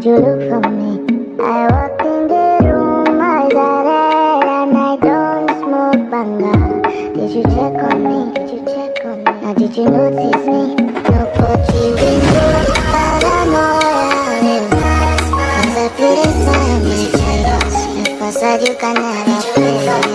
Did you look for me? I walked in the room, eyes are red, and I don't smoke banga. Did you check on me? Did you check on me? Now did you notice me? No poetry window, paranoia. Cause I put inside my chest. If I said you can never play.